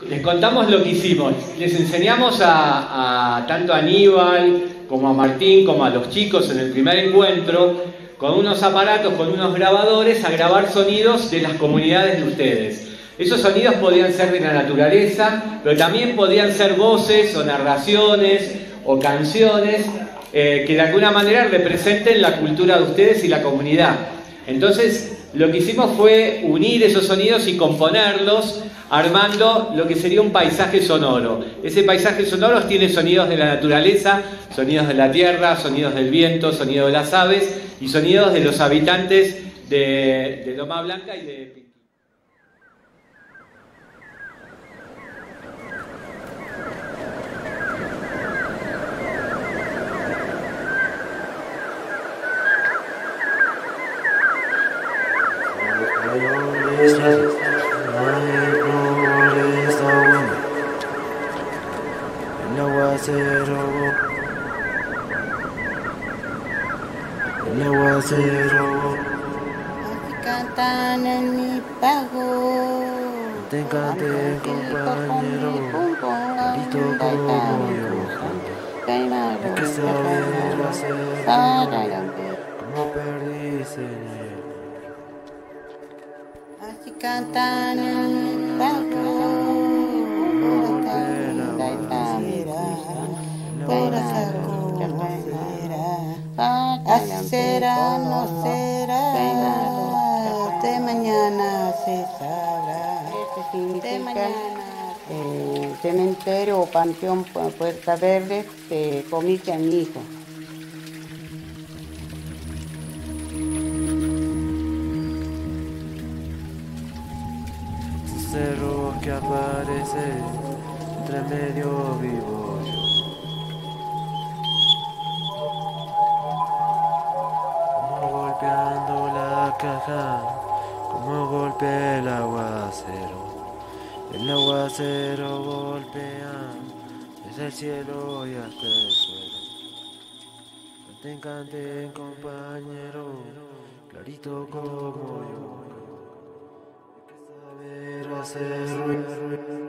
Les contamos lo que hicimos. Les enseñamos tanto a Aníbal como a Martín como a los chicos en el primer encuentro con unos aparatos, con unos grabadores, a grabar sonidos de las comunidades de ustedes. Esos sonidos podían ser de la naturaleza, pero también podían ser voces o narraciones o canciones que de alguna manera representen la cultura de ustedes y la comunidad. Entonces, lo que hicimos fue unir esos sonidos y componerlos, armando lo que sería un paisaje sonoro. Ese paisaje sonoro tiene sonidos de la naturaleza, sonidos de la tierra, sonidos del viento, sonidos de las aves y sonidos de los habitantes de Loma Blanca y de Pinturas. El aguacero cantan en mi pago. Te cante, compañero, grito como yo. Hay que saber hacerlo como perdices. Así cantan en mi pago. Así será, no será, de mañana se sabrá. De mañana. Cementerio o panteón Puerta Verde de Comique Añijo. Cerro que aparece entre medio vivo yo. Como golpeando la caja, como golpea el aguacero. El aguacero golpea desde el cielo y hasta el suelo. Canten, canten, compañero, clarito como yo. Hay que saber hacer ruido.